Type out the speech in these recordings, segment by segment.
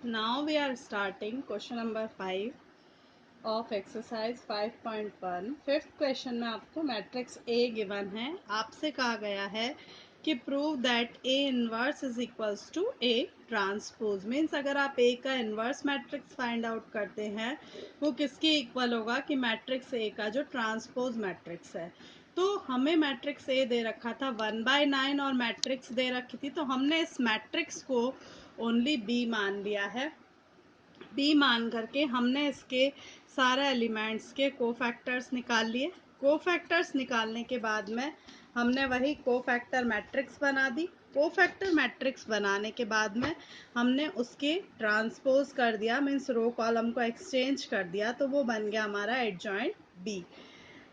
Now we are starting question number 5 of exercise 5.1. Fifth question में आपको matrix A given है. आपसे कहा गया है कि prove that A inverse is equals to A transpose. Means अगर आप A का इनवर्स मैट्रिक्स फाइंड आउट करते हैं वो किसके इक्वल होगा कि मैट्रिक्स A का जो ट्रांसपोज मैट्रिक्स है. तो हमें मैट्रिक्स ए दे रखा था 1/9 और मैट्रिक्स दे रखी थी, तो हमने इस मैट्रिक्स को ओनली बी मान लिया है. बी मान करके हमने इसके सारे एलिमेंट्स के कोफैक्टर्स निकाल लिए. कोफैक्टर्स निकालने के बाद में हमने वही कोफैक्टर मैट्रिक्स बना दी. कोफैक्टर मैट्रिक्स बनाने के बाद में हमने उसके ट्रांसपोज कर दिया, मीन्स रो कॉलम को एक्सचेंज कर दिया, तो वो बन गया हमारा एडजॉइंट बी.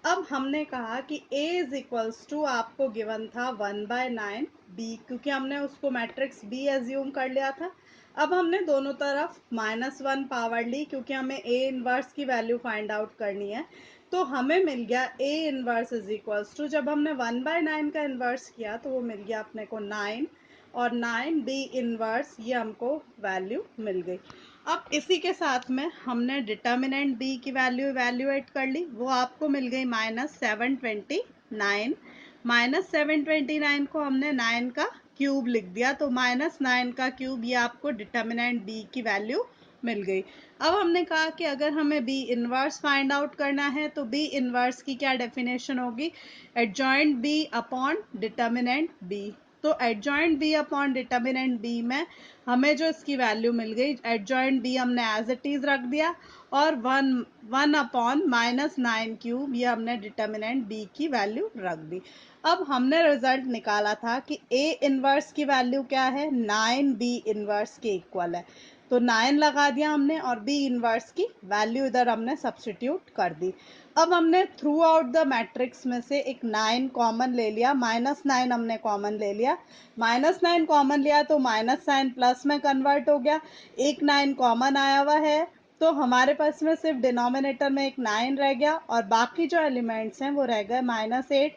अब हमने कहा कि A इज इक्वल्स टू आपको गिवन था 1/9 B, क्योंकि हमने उसको मैट्रिक्स B एज्यूम कर लिया था. अब हमने दोनों तरफ -1 पावर ली क्योंकि हमें A इनवर्स की वैल्यू फाइंड आउट करनी है. तो हमें मिल गया A inverse is equals to, जब हमने 1/9 का इनवर्स किया तो वो मिल गया अपने को 9 और 9 B इनवर्स, ये हमको वैल्यू मिल गई. अब इसी के साथ में हमने डिटर्मिनेंट बी की वैल्यू इवेल्युएट कर ली. वो आपको मिल गई -729. -729 को हमने 9 का क्यूब लिख दिया, तो -9 का क्यूब, ये आपको डिटर्मिनेंट बी की वैल्यू मिल गई. अब हमने कहा कि अगर हमें बी इनवर्स फाइंड आउट करना है तो बी इनवर्स की क्या डेफिनेशन होगी, adjoint B upon determinant B. तो adjoint B upon determinant B में हमें जो इसकी वैल्यू मिल गई, एडजॉइंट बी हमने एज इट इज रख दिया और 1 अपॉन -9 क्यूब, ये हमने डिटर्मिनेंट बी की वैल्यू रख दी. अब हमने रिजल्ट निकाला था कि A इनवर्स की वैल्यू क्या है, 9 B इनवर्स के इक्वल है. तो 9 लगा दिया हमने और B इनवर्स की वैल्यू इधर हमने सब्स्टिट्यूट कर दी. अब हमने थ्रू आउट द मैट्रिक्स में से एक 9 कॉमन ले लिया, -9 हमने कॉमन ले लिया. -9 कॉमन लिया तो माइनस साइन प्लस में कन्वर्ट हो गया. एक 9 कॉमन आया हुआ है तो हमारे पास में सिर्फ डिनोमिनेटर में एक 9 रह गया और बाकी जो एलिमेंट्स हैं वो रह गए -8,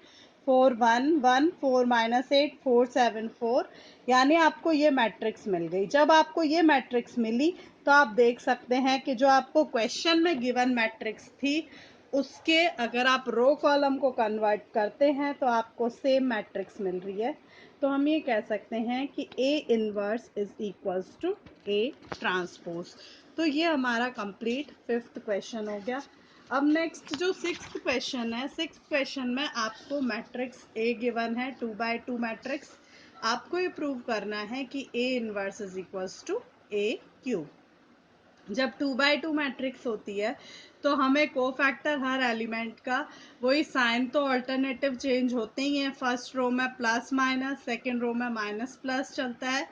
4 1 1 4 -8 4 7 4. यानी आपको ये मैट्रिक्स मिल गई. जब आपको ये मैट्रिक्स मिली तो आप देख सकते हैं कि जो आपको क्वेश्चन में गिवन मैट्रिक्स थी उसके अगर आप रो कॉलम को कन्वर्ट करते हैं तो आपको सेम मैट्रिक्स मिल रही है. तो हम ये कह सकते हैं कि A inverse is equals to A transpose. तो ये हमारा कंप्लीट फिफ्थ क्वेश्चन हो गया. अब नेक्स्ट जो सिक्स्थ क्वेश्चन है, सिक्स्थ क्वेश्चन में आपको मैट्रिक्स A गिवन है 2/2 मैट्रिक्स. आपको ये प्रूव करना है कि A inverse is equals to A cube. जब 2/2 मैट्रिक्स होती है तो हमें कोफैक्टर हर एलिमेंट का वही साइन तो ऑल्टरनेटिव चेंज होते ही हैं. फर्स्ट रो में प्लस माइनस, सेकेंड रो में माइनस प्लस चलता है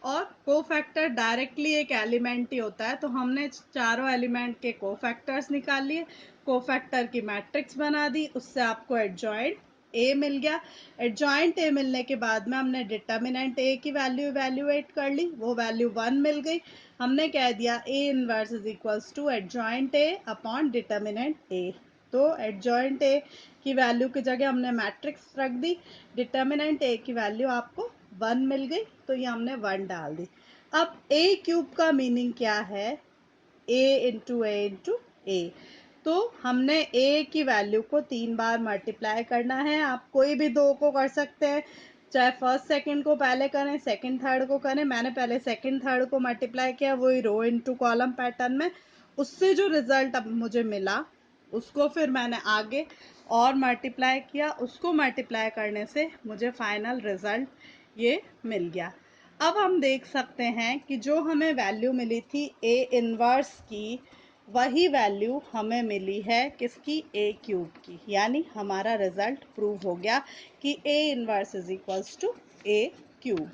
और कोफैक्टर डायरेक्टली एक एलिमेंट ही होता है. तो हमने चारों एलिमेंट के कोफैक्टर्स निकाल लिए, कोफैक्टर की मैट्रिक्स बना दी, उससे आपको एडजॉइंट ए मिल गया. एडजॉइंट ए मिलने के बाद में हमने डिटर्मिनेंट ए की वैल्यू इवेल्युएट कर ली, वो वैल्यू 1 मिल गई. हमने कह दिया A inverse is equals to adjoint A upon determinant A. तो एडजॉइंट ए की वैल्यू की जगह हमने मैट्रिक्स रख दी, डिटर्मिनेंट ए की वैल्यू आपको 1 मिल गई, तो ये हमने 1 डाल दी. अब ए क्यूब का मीनिंग क्या है, ए इंटू ए. तो हमने a की वैल्यू को 3 बार मल्टीप्लाई करना है. आप कोई भी दो को कर सकते हैं, चाहे फर्स्ट सेकंड को पहले करें, सेकंड थर्ड को करें. मैंने पहले सेकंड थर्ड को मल्टीप्लाई किया, वही रो इनटू कॉलम पैटर्न में. उससे जो रिजल्ट अब मुझे मिला उसको फिर मैंने आगे और मल्टीप्लाई किया, उसको मल्टीप्लाई करने से मुझे फाइनल रिजल्ट ये मिल गया. अब हम देख सकते हैं कि जो हमें वैल्यू मिली थी a इनवर्स की, वही वैल्यू हमें मिली है किसकी, ए क्यूब की. यानी हमारा रिजल्ट प्रूव हो गया कि A inverse is equals to A cube.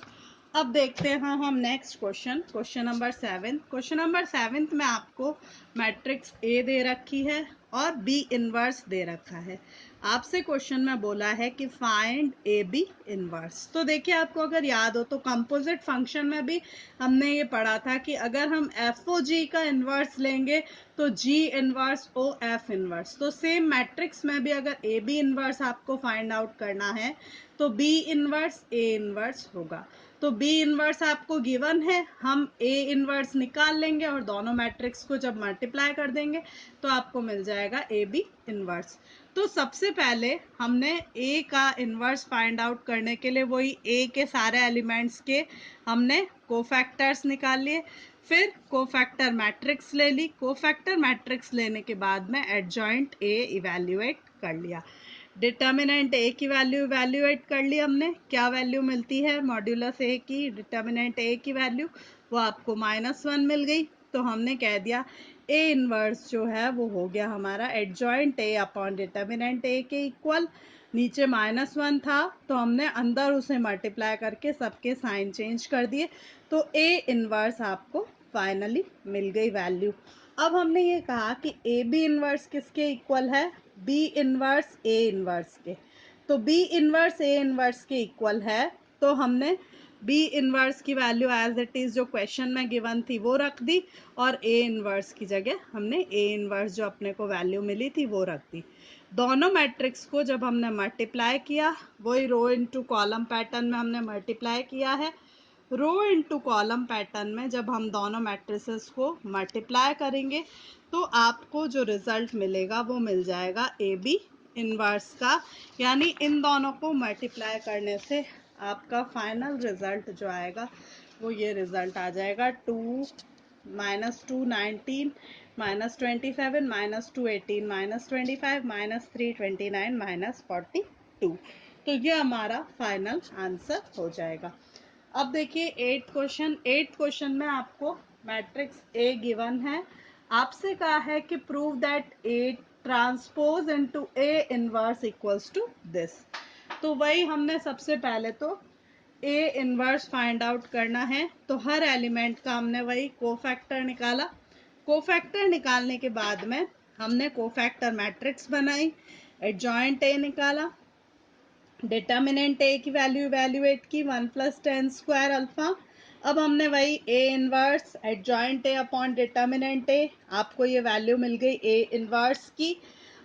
अब देखते हैं हम next question, question number 7. Question number 7 में आपको मैट्रिक्स ए दे रखी है और बी इनवर्स दे रखा है. आपसे क्वेश्चन में बोला है कि फाइंड ए बी इनवर्स. तो देखिए, आपको अगर याद हो तो कंपोजिट फंक्शन में भी हमने ये पढ़ा था कि अगर हम एफ ओ जी का इनवर्स लेंगे तो G inverse O F inverse. तो सेम मैट्रिक्स में भी अगर ए बी इनवर्स आपको फाइंड आउट करना है तो बी इनवर्स ए इनवर्स होगा. तो बी इनवर्स आपको गिवन है, हम ए इनवर्स निकाल लेंगे और दोनों मैट्रिक्स को जब मल्टीप्लाई कर देंगे तो आपको मिल जाएगा ए बी इनवर्स। तो सबसे पहले हमने ए का इनवर्स फाइंड आउट करने के लिए वही ए के सारे एलिमेंट्स के हमने कोफैक्टर्स निकाल लिए, फिर कोफैक्टर मैट्रिक्स ले ली, कोफैक्टर मैट्रिक्स लेने के बाद में एडजॉइंट ए इवैल्यूएट कर लिया, डिटर्मिनेंट ए की वैल्यू इवैल्यूएट कर ली हमने, क्या वैल्यू मिलती है मॉड्यूलस ए की, डिटर्मिनेंट ए की वैल्यू वो आपको -1 मिल गई। तो हमने कह दिया ए इनवर्स जो है वो हो गया हमारा एडजॉइंट ए अपॉन डिटर्मिनेंट ए के इक्वल, नीचे -1 था तो हमने अंदर उसे मल्टीप्लाई करके सबके साइन चेंज कर दिए, तो ए इनवर्स आपको फाइनली मिल गई वैल्यू। अब हमने ये कहा कि ए बी इनवर्स किसके इक्वल है, बी इनवर्स ए इनवर्स के, तो बी इनवर्स ए इनवर्स के इक्वल है, तो हमने बी इनवर्स की वैल्यू एज इट इज जो क्वेश्चन में गिवन थी वो रख दी, और ए इनवर्स की जगह हमने ए इनवर्स जो अपने को वैल्यू मिली थी वो रख दी। दोनों मैट्रिक्स को जब हमने मल्टीप्लाई किया, वही रो इनटू कॉलम पैटर्न में हमने मल्टीप्लाई किया है, रो इनटू कॉलम पैटर्न में जब हम दोनों मैट्रिसेस को मल्टीप्लाई करेंगे तो आपको जो रिजल्ट मिलेगा वो मिल जाएगा ए बी इनवर्स का, यानी इन दोनों को मल्टीप्लाई करने से आपका फाइनल रिजल्ट जो आएगा वो ये रिजल्ट आ जाएगा 2 -2 19 -27 -2 18 -25 -3 29 -42, तो ये हमारा फाइनल आंसर हो जाएगा। अब देखिए एट्थ क्वेश्चन में आपको मैट्रिक्स ए गिवन है, आपसे कहा है कि prove that A transpose into A inverse equals to this. तो वही हमने सबसे पहले तो ए इनवर्स फाइंड आउट करना है, तो हर एलिमेंट का हमने वही कोफैक्टर निकाला, कोफैक्टर निकालने के बाद में हमने कोफैक्टर मैट्रिक्स बनाई, एडजॉइंट ए निकाला, डिटर्मिनेंट ए की वैल्यू इवैल्यूएट की 1 + 10 स्क्वायर अल्फा। अब हमने वही A inverse adjoint A upon determinant A, आपको ये वैल्यू मिल गई ए इनवर्स की।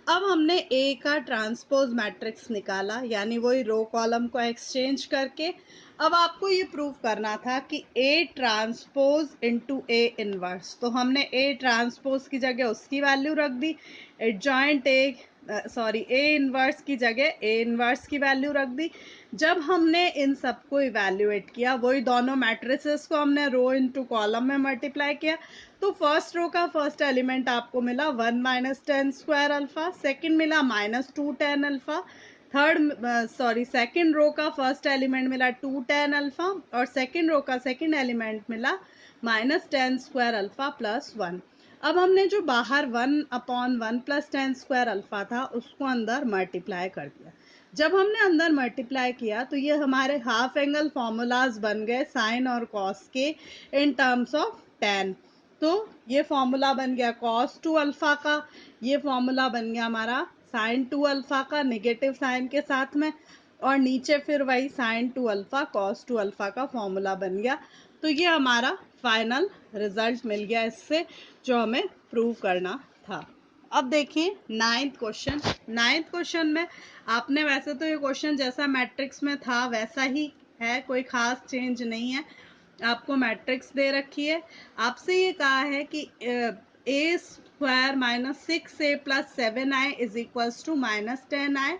अब हमने ए का ट्रांसपोज मैट्रिक्स निकाला, यानी वही रो कॉलम को एक्सचेंज करके। अब आपको ये प्रूव करना था कि ए ट्रांसपोज इनटू ए इनवर्स, तो हमने ए ट्रांसपोज की जगह उसकी वैल्यू रख दी, एडजॉइंट ए इनवर्स की जगह ए इनवर्स की वैल्यू रख दी। जब हमने इन सबको इवैल्यूएट किया, वही दोनों मैट्रिसेस को हमने रो इनटू कॉलम में मल्टीप्लाई किया, तो फर्स्ट रो का फर्स्ट एलिमेंट आपको मिला 1 - 10 स्क्वायर अल्फा, सेकंड मिला -2 10 अल्फा, सेकंड रो का फर्स्ट एलिमेंट मिला 2 10 अल्फा, और सेकंड रो का सेकंड एलिमेंट मिला -10 स्क्वायर अल्फा +1। अब हमने जो बाहर 1/1 + 10 स्क्वायर अल्फा था उसको अंदर मल्टीप्लाई कर दिया। जब हमने अंदर मल्टीप्लाई किया तो ये हमारे हाफ एंगल फॉर्मूलाज बन गए साइन और कॉस के इन टर्म्स ऑफ tan। तो ये फॉर्मूला बन गया cos 2 अल्फा का, ये फॉर्मूला बन गया हमारा sin 2 अल्फा का नेगेटिव साइन के साथ में, और नीचे फिर वही sin 2 अल्फा cos 2 अल्फा का फॉर्मूला बन गया। तो ये हमारा फाइनल रिजल्ट मिल गया इससे, जो हमें प्रूव करना था। अब देखिए नाइन्थ क्वेश्चन में आपने, वैसे तो ये क्वेश्चन जैसा मैट्रिक्स में था वैसा ही है, कोई खास चेंज नहीं है। आपको मैट्रिक्स दे रखी है, आपसे ये कहा है कि a square -6a + 7i is equals to -10i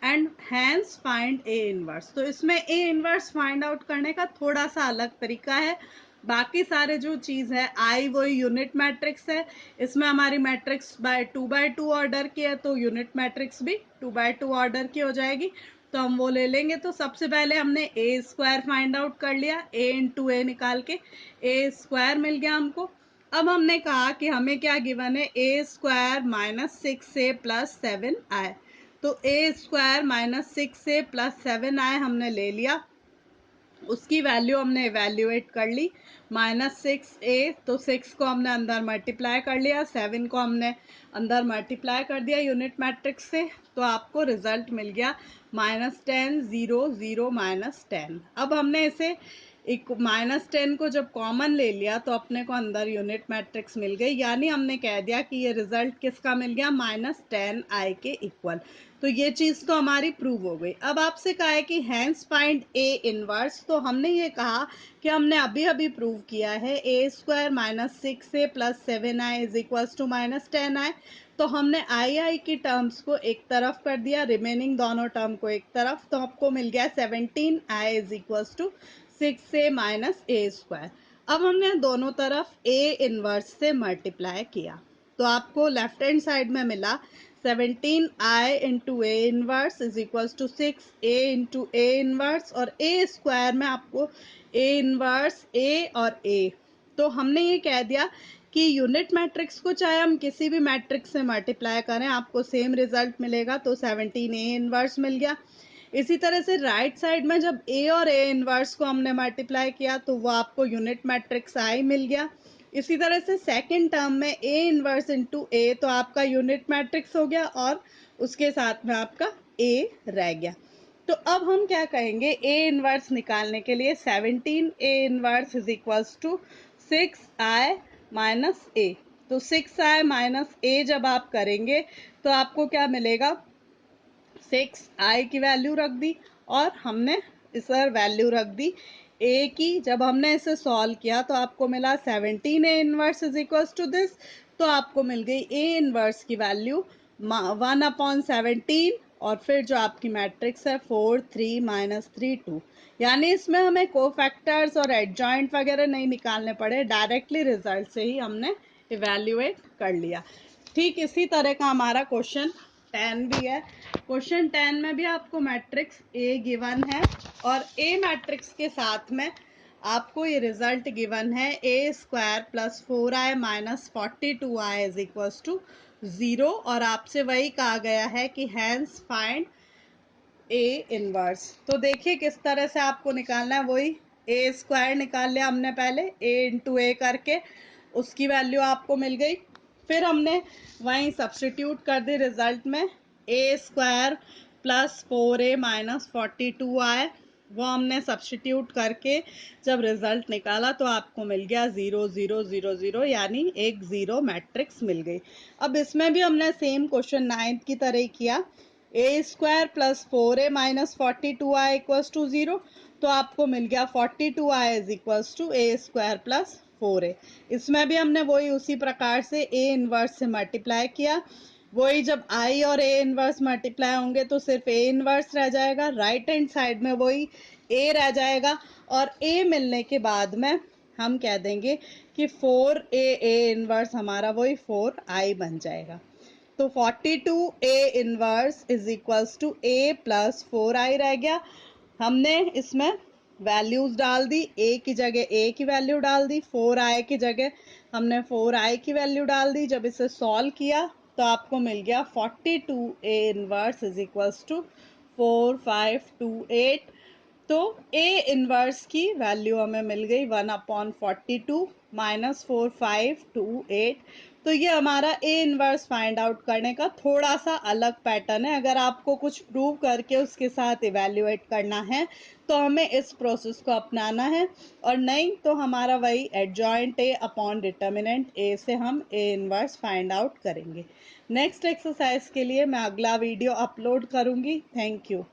and hence find A inverse. तो इसमें ए इनवर्स फाइंड आउट करने का थोड़ा सा अलग तरीका है, बाकी सारे जो चीज़ है आई वही यूनिट मैट्रिक्स है, इसमें हमारी मैट्रिक्स 2x2 ऑर्डर की है, तो यूनिट मैट्रिक्स भी 2x2 ऑर्डर की हो जाएगी, तो हम वो ले लेंगे। तो सबसे पहले हमने ए स्क्वायर फाइंड आउट कर लिया, ए इंटू ए निकाल के ए स्क्वायर मिल गया हमको। अब हमने कहा कि हमें क्या गिवन है, ए स्क्वायर -6a + 7i, तो ए स्क्वायर -6a + 7i हमने ले लिया, उसकी वैल्यू हमने इवैल्यूएट कर ली, -6a, तो 6 को हमने अंदर मल्टीप्लाई कर लिया, 7 को हमने अंदर मल्टीप्लाई कर दिया यूनिट मैट्रिक्स से, तो आपको रिजल्ट मिल गया -10 0 0 -10। अब हमने इसे -10 को जब कॉमन ले लिया तो अपने को अंदर यूनिट मैट्रिक्स मिल गई, यानी हमने कह दिया कि ये रिजल्ट किसका मिल गया, -10i के इक्वल। तो ये चीज़ तो हमारी प्रूव हो गई। अब आपसे कहा है कि हैंस फाइंड ए इनवर्स, तो हमने ये कहा कि हमने अभी अभी प्रूव किया है a² - 6a + 7i is equals to -10i। तो हमने आई की टर्म्स को एक तरफ कर दिया, रिमेनिंग दोनों टर्म को एक तरफ, तो आपको मिल गया 17i is equals to 6a - a²। अब हमने दोनों तरफ a इनवर्स से मल्टीप्लाई किया, तो आपको लेफ्ट हैंड साइड में मिला 17i into A inverse is equals to 6a into A inverse, और a स्क्वायर में आपको a इनवर्स a और a। तो हमने ये कह दिया कि यूनिट मैट्रिक्स को चाहे हम किसी भी मैट्रिक्स से मल्टीप्लाई करें आपको सेम रिजल्ट मिलेगा। तो 17a इनवर्स मिल गया। इसी तरह से राइट साइड में जब a और a इनवर्स को हमने मल्टीप्लाई किया तो वो आपको यूनिट मैट्रिक्स i मिल गया। इसी तरह से सेकंड टर्म में a इनवर्स इंटू a, तो आपका यूनिट मैट्रिक्स हो गया और उसके साथ में आपका a रह गया। तो अब हम क्या कहेंगे, a इनवर्स निकालने के लिए 17a inverse is equals to 6i minus a। तो 6i माइनस a जब आप करेंगे तो आपको क्या मिलेगा, 6i की वैल्यू रख दी और हमने इस वैल्यू रख दी a की। जब हमने इसे सॉल्व किया तो आपको मिला 17a inverse is equals to this, तो आपको मिल गई a इनवर्स की वैल्यू 1/17, और फिर जो आपकी मैट्रिक्स है 4 3 -3 2। यानी इसमें हमें कोफैक्टर्स और एडजॉइंट वगैरह नहीं निकालने पड़े, डायरेक्टली रिजल्ट से ही हमने इवेल्युएट कर लिया। ठीक इसी तरह का हमारा क्वेश्चन 10 भी है। क्वेश्चन 10 में भी आपको मैट्रिक्स ए गिवन है और ए मैट्रिक्स के साथ में आपको ये रिजल्ट गिवन है a² + 4i - 42i is equals to 0, और आपसे वही कहा गया है कि हैंस फाइंड ए इनवर्स। तो देखिए किस तरह से आपको निकालना है, वही a² निकाल लिया हमने पहले, a इंटू ए करके, उसकी वैल्यू आपको मिल गई। फिर हमने वहीं सब्स्टिट्यूट कर दी रिजल्ट में, a² + 4a - 42i, वो हमने सब्स्टिट्यूट करके जब रिजल्ट निकाला तो आपको मिल गया 0 0 0 0, यानी एक 0 मैट्रिक्स मिल गई। अब इसमें भी हमने सेम क्वेश्चन 9 की तरह ही किया, a² + 4a - 42i equals to 0, तो आपको मिल गया 42i is equals to a² + 4a। इसमें भी हमने वही उसी प्रकार से a इनवर्स से मल्टीप्लाई किया, वही जब i और a इनवर्स मल्टीप्लाई होंगे तो सिर्फ a इनवर्स रह जाएगा, राइट हैंड साइड में वही a रह जाएगा, और a मिलने के बाद में हम कह देंगे कि 4a इनवर्स हमारा वही 4i बन जाएगा। तो 42a inverse is equals to a + 4i रह गया। हमने इसमें वैल्यूज डाल दी, a की जगह a की वैल्यू डाल दी, 4i की जगह हमने 4i की वैल्यू डाल दी। जब इसे सॉल्व किया तो आपको मिल गया 42a inverse is equals to 4528। तो a इनवर्स की वैल्यू हमें मिल गई 1/42 - 4528। तो ये हमारा a इनवर्स फाइंड आउट करने का थोड़ा सा अलग पैटर्न है। अगर आपको कुछ प्रूव करके उसके साथ इवेल्युएट करना है तो हमें इस प्रोसेस को अपनाना है, और नहीं तो हमारा वही adjoint a upon determinant a से हम a इनवर्स फाइंड आउट करेंगे। नेक्स्ट एक्सरसाइज के लिए मैं अगला वीडियो अपलोड करूंगी। Thank you.